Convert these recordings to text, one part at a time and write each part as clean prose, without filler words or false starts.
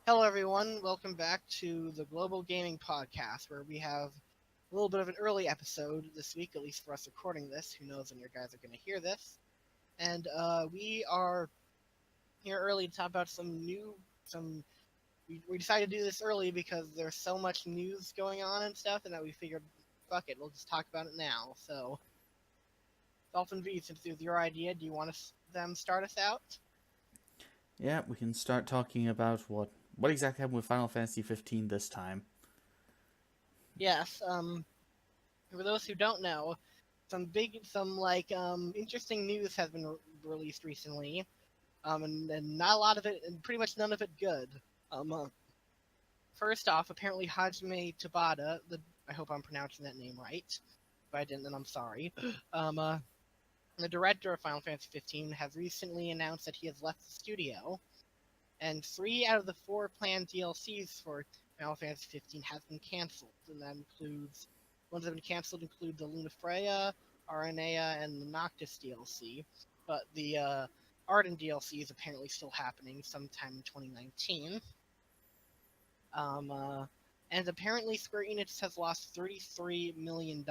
Hello, everyone. Welcome back to the Global Gaming Podcast, where we have a little bit of an early episode this week, at least for us recording this. Who knows when you guys are going to hear this? And we are here early to talk about some. We decided to do this early because there's so much news going on and stuff, and that we figured, fuck it, we'll just talk about it now. So, Dolphin V, since it was your idea, do you want them start us out? Yeah, we can start talking about what exactly happened with Final Fantasy 15 this time. Yes. For those who don't know, interesting news has been released recently, and not a lot of it, and pretty much none of it good. Um, uh, First off, apparently Hajime Tabata, I hope I'm pronouncing that name right. If I didn't, then I'm sorry. Um, uh, the director of Final Fantasy 15 has recently announced that he has left the studio, and 3 out of the 4 planned DLCs for Final Fantasy 15 have been canceled, and that includes ones that have been canceled include the Lunafreya, Aranea, and the Noctis DLC, but the Arden DLC is apparently still happening sometime in 2019. Um, uh, and apparently Square Enix has lost $33 million,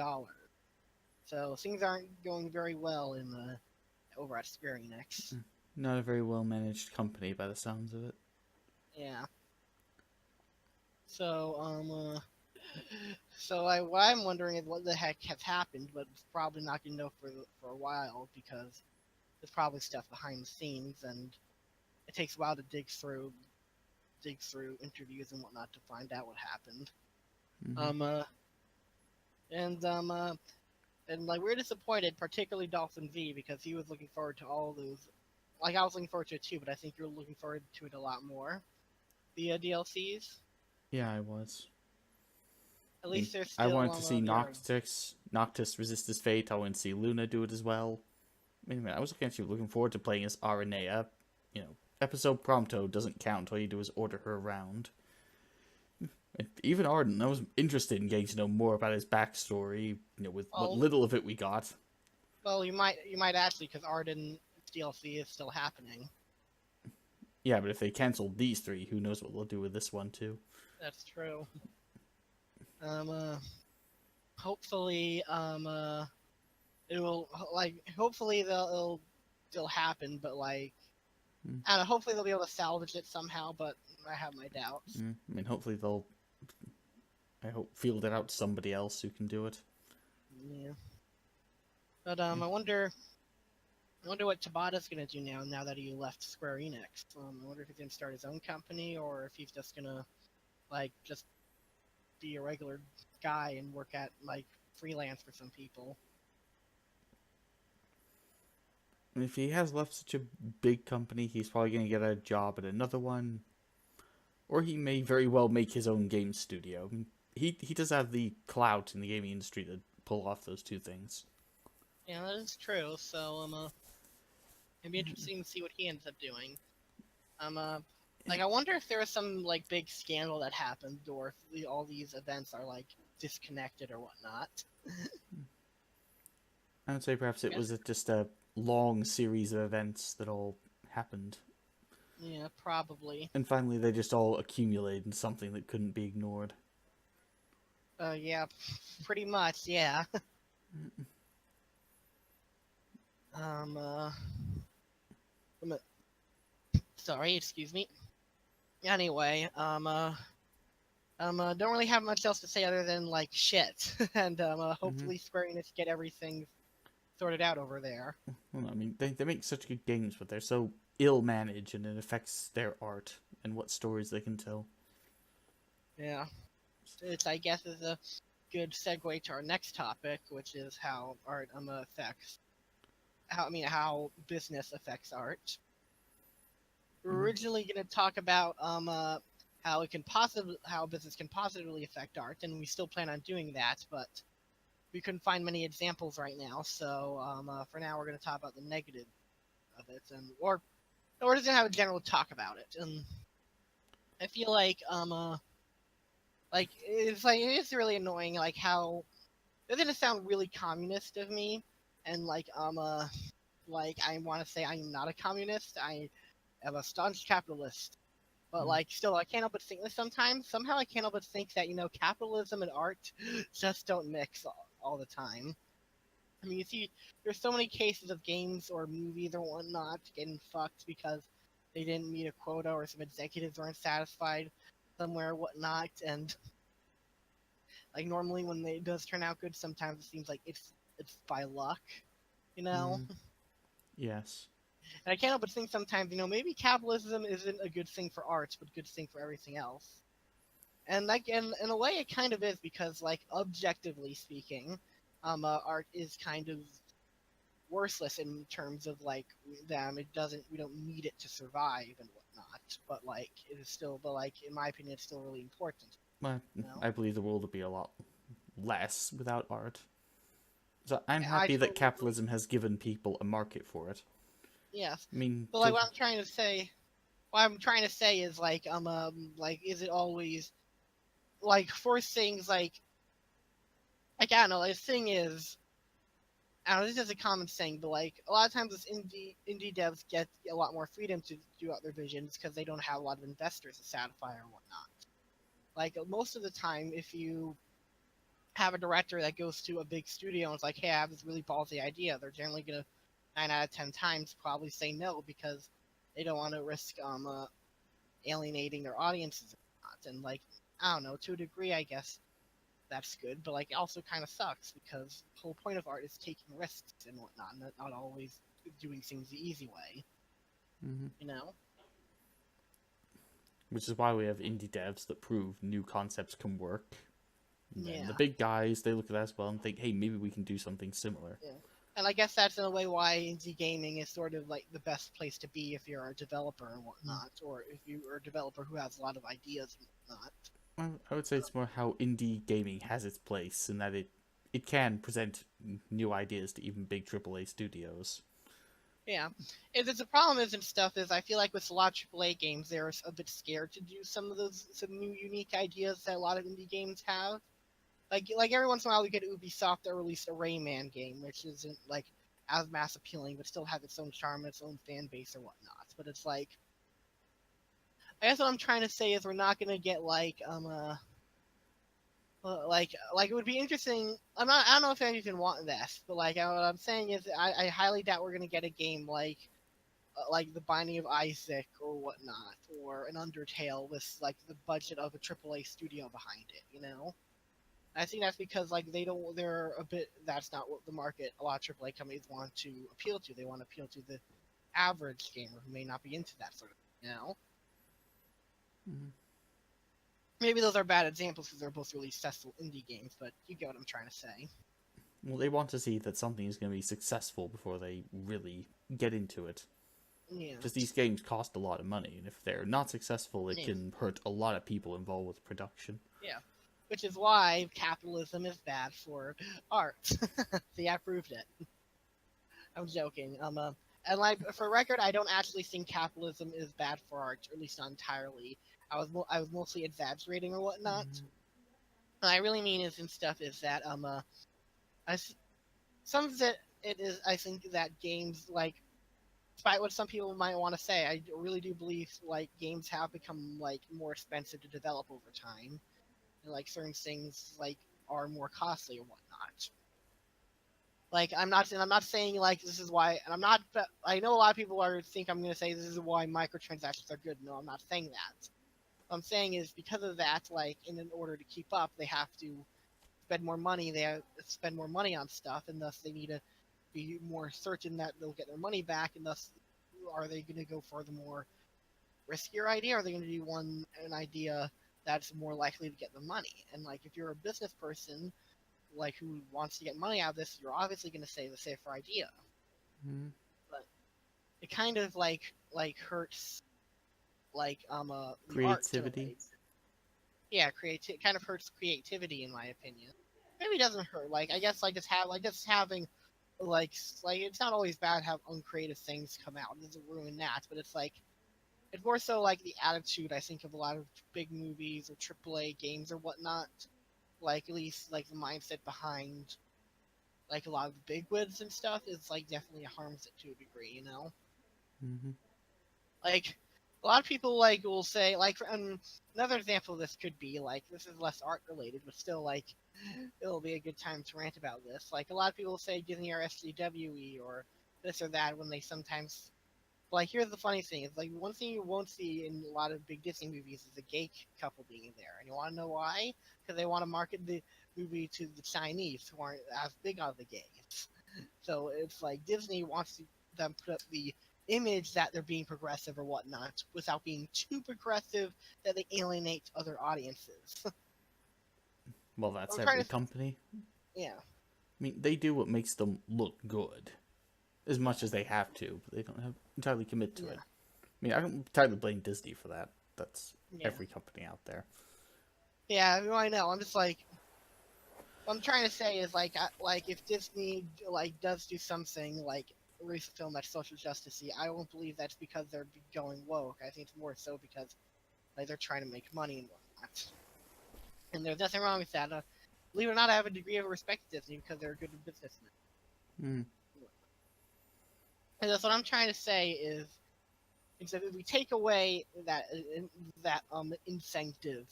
so things aren't going very well over at Square Enix. Not a very well managed company by the sounds of it. Yeah. So, what I'm wondering is what the heck has happened, but it's probably not going to know for a while because there's probably stuff behind the scenes, and it takes a while to dig through interviews and whatnot to find out what happened. Mm-hmm. Um, uh, and like we're disappointed, particularly Dolphin V, because he was looking forward to all those. Like I was looking forward to it too, but I think you're looking forward to it a lot more. The DLCs, Yeah, I was. at I mean, least they're I still wanted to see Noctis resist his fate. I wanted to see Luna do it as well. I was actually looking forward to playing as Aranea. Episode Prompto doesn't count. All you do is order her around. And even Arden, I was interested in getting to know more about his backstory. With what well, little of it we got. Well, you might actually, because Arden DLC is still happening. Yeah, but if they canceled these three, who knows what they'll do with this one too. That's true. Um, uh, Hopefully, it will hopefully it'll still happen, but Mm. I don't know. Hopefully they'll be able to salvage it somehow, but I have my doubts. Hopefully they'll, I hope, field it out to somebody else who can do it. Yeah, but Mm. I wonder what Tabata's gonna do now that he left Square Enix. I wonder if he's gonna start his own company or if he's just gonna just be a regular guy and work at freelance for some people. If he has left such a big company, he's probably going to get a job at another one, or he may very well make his own game studio. He does have the clout in the gaming industry to pull off those two things. Yeah, that is true. So it'd be interesting to see what he ends up doing. I wonder if there was some big scandal that happened, or if all these events are disconnected or whatnot. I would say perhaps it Yeah, was just a long series of events that all happened, yeah, probably. and finally they just all accumulated in something that couldn't be ignored. Yeah, pretty much. Yeah. um. Uh. Sorry. Excuse me. Anyway. Don't really have much else to say other than shit, and Mm-hmm. hopefully Square Enix get everything sorted out over there. Well, they make such good games, but they're so ill managed, and it affects their art and what stories they can tell. Yeah, I guess is a good segue to our next topic, which is how art affects how business affects art. We're Mm-hmm. originally going to talk about how business can positively affect art, and we still plan on doing that, but we couldn't find many examples right now. So for now, we're going to talk about the negative of it, or we're just gonna have a general talk about it. And I feel it is really annoying how it's gonna sound really communist of me, and I want to say I'm not a communist. I am a staunch capitalist, But Mhm. like, still, I can't help but think that somehow I can't help but think that capitalism and art just don't mix all the time. I mean, you see, there's so many cases of games or movies or whatnot getting fucked because they didn't meet a quota or some executives weren't satisfied somewhere or whatnot. And like normally when it does turn out good, sometimes it seems like it's by luck, you know. Mhm. Yes. And I can't help but think sometimes, maybe capitalism isn't a good thing for arts, but a good thing for everything else. And like in a way, it kind of is because like objectively speaking, art is kind of worthless in terms of like them. We don't need it to survive and whatnot. But like it is still, but like in my opinion, it's still really important. Well, You know? I believe the world would be a lot less without art. So I'm I happy that totally agree. capitalism has given people a market for it. Yes, I mean, but like what I'm trying to say is like is it always like for things like I don't know. The thing is, I don't know, this is a common saying, but like a lot of times, this indie devs get a lot more freedom to do out their visions because they don't have a lot of investors to satisfy or whatnot. Like most of the time, if you have a director that goes to a big studio and is like, "Hey, I have this really ballsy idea," they're generally gonna 9 out of 10 times probably say no because they don't want to risk alienating their audiences or not. And like I don't know, to a degree, I guess that's good, but like it also kind of sucks because the whole point of art is taking risks and whatnot, not always doing things the easy way, mhm. you know? Which is why we have indie devs that prove new concepts can work. And then the Yeah, big guys, they look at that as well and think, hey, maybe we can do something similar. yeah. And I guess that's in a way why indie gaming is sort of like the best place to be if you're a developer and Mm. whatnot, or if you are a developer who has a lot of ideas and whatnot. Well, I would say it's more how indie gaming has its place in that it can present new ideas to even big AAA studios. Yeah, the problem is and stuff is I feel like with a lot of AAA games they're a bit scared to do some new unique ideas that a lot of indie games have. Like every once in a while we get Ubisoft that released a Rayman game, which isn't like as mass appealing, but still has its own charm, its own fan base or whatnot. But it's like I guess what I'm trying to say is we're not gonna get like it would be interesting. I don't know if any of you want this, but like what I'm saying is I highly doubt we're gonna get a game like the Binding of Isaac or whatnot, or an Undertale with like the budget of a AAA studio behind it. I think that's because like they're a bit that's not what the market a lot of AAA companies want to appeal to. They want to appeal to the average gamer who may not be into that sort of thing. Mhm. Maybe those are bad examples because they're both really successful indie games, but you get what I'm trying to say. Well, they want to see that something is going to be successful before they really get into it. Yeah. Because these games cost a lot of money, and if they're not successful, it Yeah. can hurt a lot of people involved with production. Yeah. Which is why capitalism is bad for art. See, I proved it. I'm joking. And like for record, I don't actually think capitalism is bad for art, or at least not entirely. I was mostly exaggerating or whatnot. Mhm. What I really mean is and stuff is that I s- some of it is I think that games like despite what some people might want to say, I really do believe like games have become like more expensive to develop over time, and like certain things like are more costly or whatnot. Like I'm not saying like this is why, and I'm not. But I know a lot of people are think I'm going to say this is why microtransactions are good. No, I'm not saying that. What I'm saying is because of that, like in order to keep up, they have to spend more money. They have to spend more money on stuff, and thus they need to be more certain that they'll get their money back, and thus are they going to go for the more riskier idea, or are they going to do an idea that's more likely to get the money? And like if you're a business person like who wants to get money out of this, you're obviously going to say the safer idea. Mhm. But it kind of hurts the art in a Creativity. way. Yeah, creative kind of hurts creativity in my opinion. Maybe it doesn't hurt. Like I guess just having like it's not always bad to have uncreative things come out. It doesn't ruin that, but it's more so like the attitude I think of a lot of big movies or AAA games or whatnot. Like at least like the mindset behind like a lot of the big wigs and stuff is like definitely harms it to a degree. Hmm. Like a lot of people like will say like another example of this could be like this is less art related, but still like it'll be a good time to rant about this. Like a lot of people say Disney or SJWE or this or that when they sometimes like here's the funny thing: it's like one thing you won't see in a lot of big Disney movies is a gay couple being there, and you want to know why? Because they want to market the movie to the Chinese who aren't as big on the gays. So it's like Disney wants to them put up the image that they're being progressive or whatnot without being too progressive that they alienate other audiences. Well, that's I'm trying every to, company. yeah, I mean, they do what makes them look good, as much as they have to, but they don't have entirely commit to yeah, it. I mean, I don't entirely blame Disney for that. That's yeah, every company out there. yeah. I know. I'm just like, what I'm trying to say is like if Disney like does do something like release a film that's social justicey, I won't believe that's because they're going woke. I think it's more so because like they're trying to make money and whatnot. And there's nothing wrong with that. Believe it or not, I have a degree of respect to Disney because they're good businessmen. Mm. And that's what I'm trying to say is that if we take away that incentive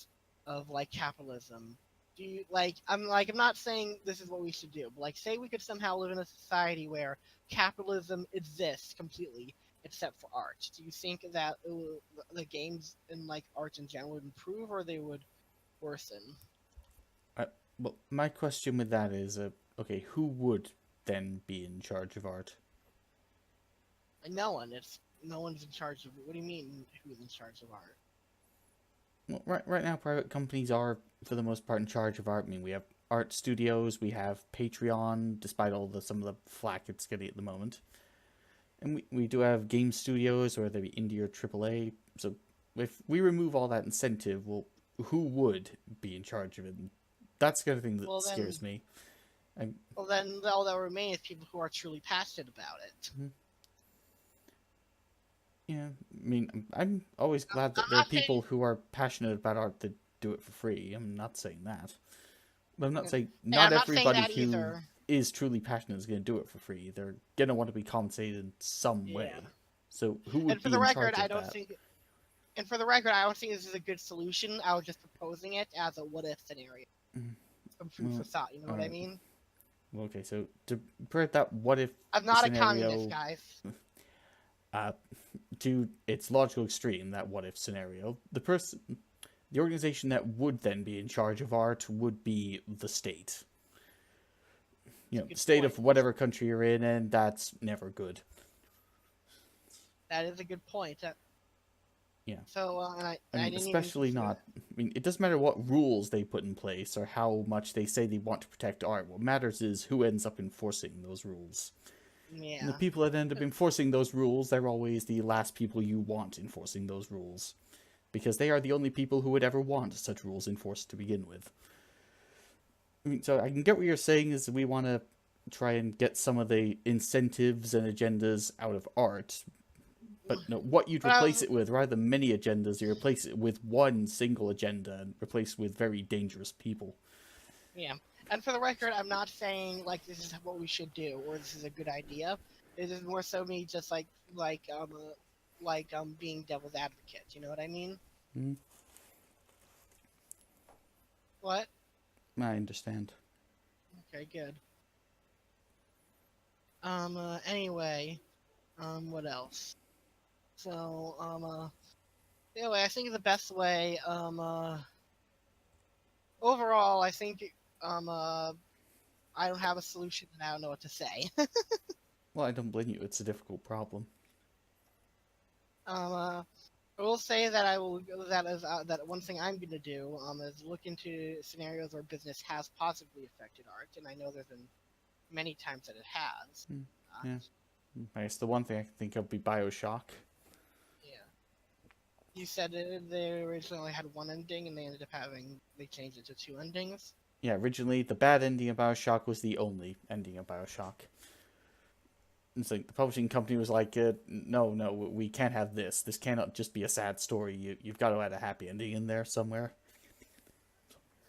of like capitalism, do you I'm not saying this is what we should do, but like say we could somehow live in a society where capitalism exists completely except for art. Do you think that the games and like art in general would improve or they would worsen? Well, my question with that is, okay, who would then be in charge of art? No one. It's no one's in charge of. What do you mean? Who's in charge of art? Well, right now, private companies are, for the most part, in charge of art. I mean, we have art studios, we have Patreon, despite all some of the flack it's getting at the moment. And we do have game studios, whether they be indie or AAA. So if we remove all that incentive, well, who would be in charge of it? And that's the kind of thing that Well scares then, me. well then, all that will remain is people who are truly passionate about it. Yeah, I mean, I'm always glad I'm that there are not saying. people who are passionate about art that do it for free. I'm not saying that. But I'm not saying Yeah, not I'm not saying everybody that who either. is truly passionate is going to do it for free. They're going to want to be compensated in some Yeah. way. So who And would for be the in record, charge I of don't that? think. And for the record, I don't think this is a good solution. I was just proposing it as a what-if scenario, some food for Well, thought. You know all what I right. mean? Well, okay, so to put that what if I'm not a communist, scenario guys. uh, to its logical extreme, that what if scenario, the organization that would then be in charge of art would be the state. It's a The good state point. of whatever country you're in, and that's never good. That is a good point. Yeah. So, and I I mean, didn't even especially consider not. I mean, it doesn't matter what rules they put in place or how much they say they want to protect art. What matters is who ends up enforcing those rules. that. And the Yeah. people that end up enforcing those rules, they're always the last people you want enforcing those rules. Because they are the only people who would ever want such rules enforced to begin with. I mean, so I can get what you're saying is we want to try and get some of the incentives and agendas out of art, but no, what you'd But I replace was, it with, rather than many agendas, you replace it with one single agenda and replace with very dangerous people. yeah. And for the record, I'm not saying like this is what we should do or this is a good idea. It is more so me just being devil's advocate. You know what I mean? Mm, What? I understand. Okay, good. Anyway, what else? So, anyway, I think the best way, overall, I think, I don't have a solution and I don't know what to say. Well, I don't blame you. It's a difficult problem. I will say that that one thing I'm gonna do, is look into scenarios where business has positively affected art, and I know there's been many times that it has. Mm, Uh, yeah. I guess the one thing I can think of would be Bioshock. yeah. You said they originally had one ending, and they changed it to two endings. Yeah, originally the bad ending of Bioshock was the only ending of Bioshock. It's like the publishing company was like, no, we can't have this. This cannot just be a sad story. You've got to add a happy ending in there somewhere.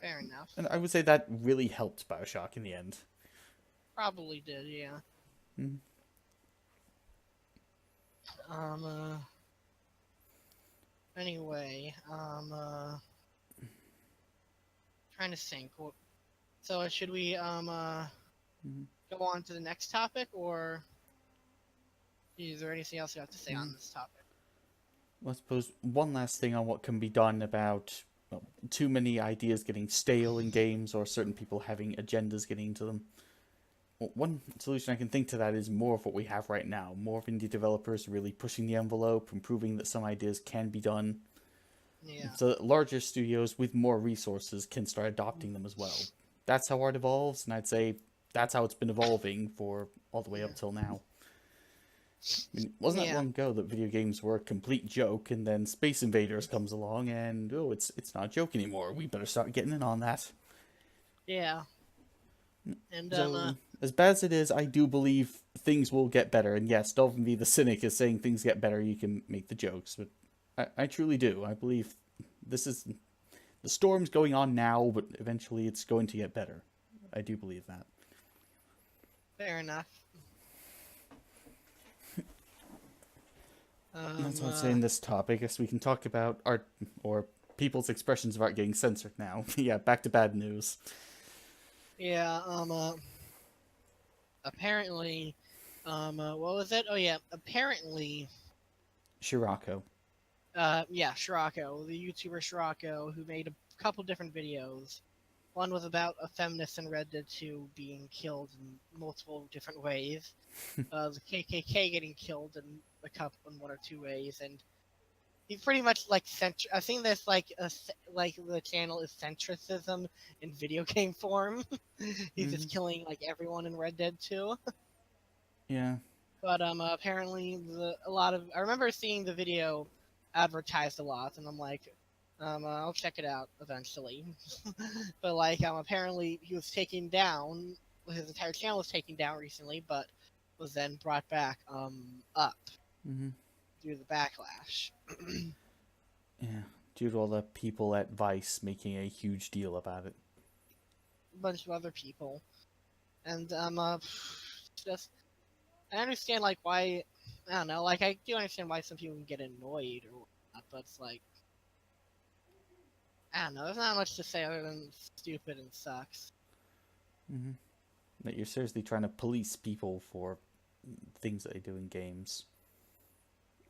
Fair enough. And I would say that really helped Bioshock in the end. Probably did, yeah. Mm. Um, Anyway, trying to think. So should we Mhm. go on to the next topic, or is there anything else you have to say on Mhm. this topic? Well, I suppose one last thing on what can be done about too many ideas getting stale in games or certain people having agendas getting into them. Well, one solution I can think to that is more of what we have right now. More of indie developers really pushing the envelope and proving that some ideas can be done, Yeah. so that larger studios with more resources can start adopting them as well. That's how art evolves, and I'd say that's how it's been evolving for all the way up Yeah. till now. I mean, wasn't that Yeah. long ago that video games were a complete joke, and then Space Invaders comes along, and oh, it's not a joke anymore. We better start getting in on that. Yeah. And So, as bad as it is, I do believe things will get better. And yes, Dolphin V the Cynic is saying things get better. You can make the jokes, but I truly do. I believe this is the storm's going on now, but eventually it's going to get better. I do believe that. fair enough. That's what I'd say in this topic. I guess we can talk about art or people's expressions of art getting censored now. Yeah, back to bad news. Yeah. Apparently, what was it? Oh yeah. Apparently, Shirako. yeah, Scirocco, the YouTuber Scirocco, who made a couple different videos. One was about a feminist in Red Dead 2 being killed in multiple different ways. The KKK getting killed in one or two ways, and he pretty much like I think there's like like the channel is centricism in video game form. He's Hmm. just killing like everyone in Red Dead 2. Yeah. But apparently a lot of I remember seeing the video advertised a lot, and I'm like, I'll check it out eventually. But like apparently he was taken down. His entire channel was taken down recently, but was then brought back up Hmm. due to the backlash. Yeah. Due to all the people at Vice making a huge deal about it. A bunch of other people, and just I understand like why I don't know, like I do understand why some people can get annoyed or whatnot, but it's like I don't know, there's not much to say other than stupid and sucks. Hmm. That you're seriously trying to police people for things that they do in games.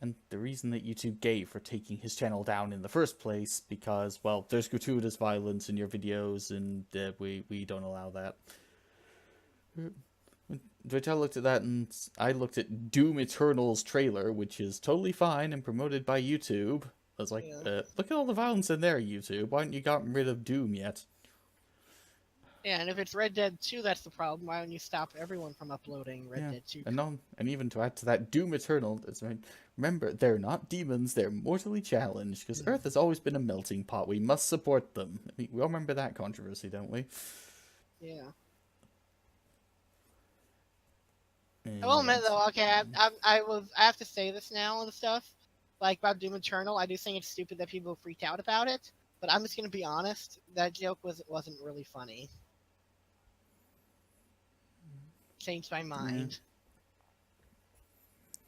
And the reason that YouTube gave for taking his channel down in the first place, because, well, there's gratuitous violence in your videos, and we don't allow that. Which I looked at that, and I looked at Doom Eternal's trailer, which is totally fine and promoted by YouTube. I was like, Yeah. look at all the violence in there, YouTube. Why haven't you gotten rid of Doom yet? Yeah, and if it's Red Dead 2, that's the problem. Why don't you stop everyone from uploading Red Yeah, Dead 2? and even to add to that, Doom Eternal. Remember, they're not demons; they're mortally challenged. Because Earth has always been a melting pot. We must support them. I mean, we all remember that controversy, don't we? Yeah. And I will what admit else? though, okay, I have to say this now and stuff, like about Doom Eternal. I do think it's stupid that people freaked out about it, but I'm just gonna be honest. That joke wasn't really funny. Changed my Yeah. mind.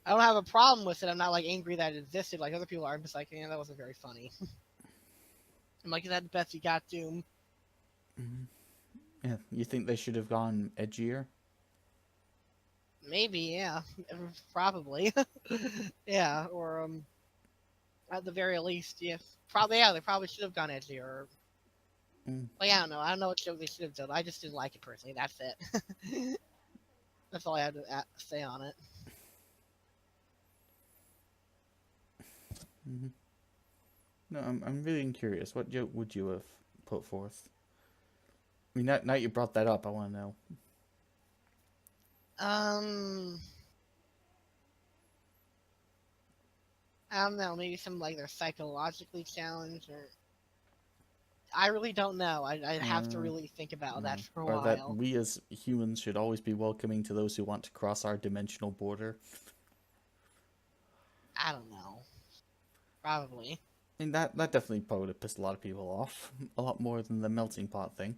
I don't have a problem with it. I'm not like angry that it existed like other people are. I'm just like, yeah, that wasn't very funny. I'm like, is that the best you got, Doom? Yeah, you think they should have gone edgier? Maybe, yeah, probably, yeah, or at the very least, yes, probably, yeah, they probably should have gone edgier. Or, Mm. like, I don't know what joke they should have done. I just didn't like it personally. That's it. That's all I have to say on it. Hmm. No, I'm really curious. What joke would you have put forth? I mean, now you brought that up, I want to know. Um, I don't know. Maybe some like they're psychologically challenged, or I really don't know. I'd have to Uh, really think about that no. for a Or that while. we as humans should always be welcoming to those who want to cross our dimensional border. I don't know. Probably. I mean, that definitely probably would have pissed a lot of people off. A lot more than the melting pot thing.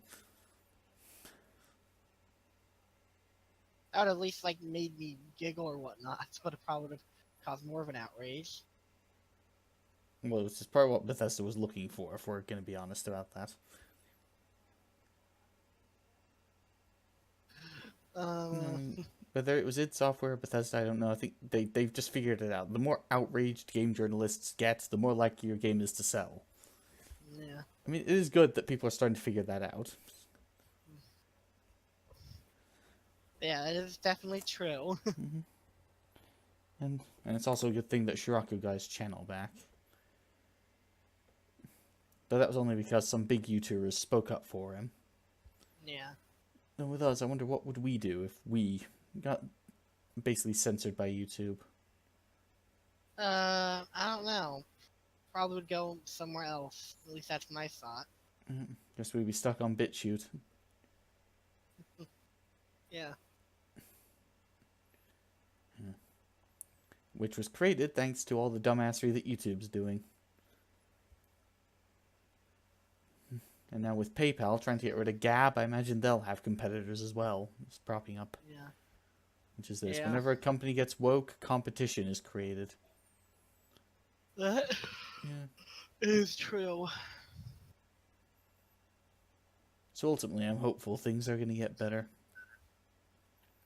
That would at least like made me giggle or whatnot, but it probably would have caused more of an outrage. Well, it's just part of what Bethesda was looking for, if we're going to be honest about that. Whether it was id Software or Bethesda, I don't know. I think they've just figured it out. The more outraged game journalists get, the more likely your game is to sell. Yeah. I mean, it is good that people are starting to figure that out. Yeah, it is definitely true. And it's also a good thing that Shiraku got his channel back. But that was only because some big YouTubers spoke up for him. Yeah. And with us, I wonder what would we do if we got basically censored by YouTube. I don't know. Probably would go somewhere else. At least that's my thought. Guess we'd be stuck on BitChute. Yeah. Which was created thanks to all the dumbassery that YouTube's doing. And now with PayPal trying to get rid of Gab, I imagine they'll have competitors as well. It's propping up. Yeah. Which is this. Yeah. Whenever a company gets woke, competition is created. That is true. So ultimately, I'm hopeful things are going to get better.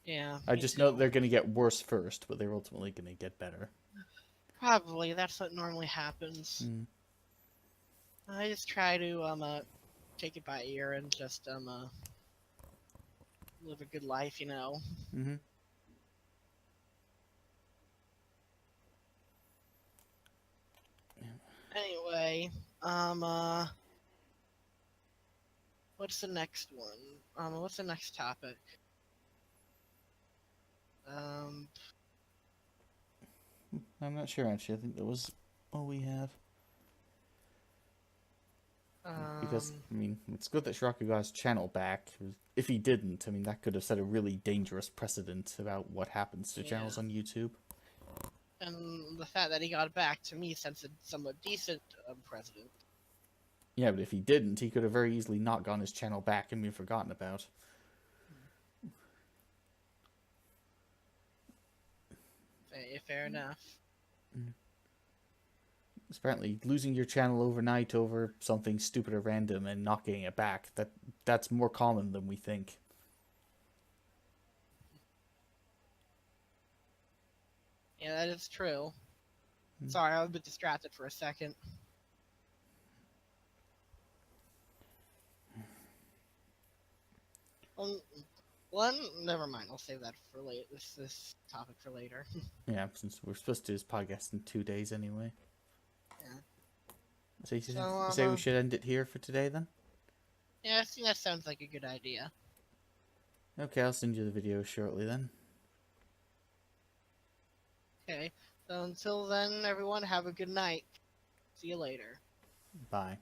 Yeah. I just know they're going to get worse first, but they're ultimately going to get better. Probably. That's what normally happens. I just try to take it by ear and just live a good life, you know. Mm-hmm. Anyway, what's the next one? What's the next topic? I'm not sure, actually. I think that was all we have. Because, I mean, it's good that Shiraku got his channel back. If he didn't, I mean, that could have set a really dangerous precedent about what happens to channels on YouTube. And the fact that he got it back, to me, sends a somewhat decent precedent. Yeah, but if he didn't, he could have very easily not gotten his channel back and been forgotten about. Fair enough. Apparently, losing your channel overnight over something stupid or random and not getting it back, that's more common than we think. Yeah, that is true. Sorry, I was a bit distracted for a second. Never mind. I'll save that for later. This topic for later. Yeah, since we're supposed to do this podcast in 2 days anyway. Yeah. So you say we should end it here for today, then? Yeah, I think that sounds like a good idea. Okay, I'll send you the video shortly, then. Okay, so until then, everyone, have a good night. See you later. Bye.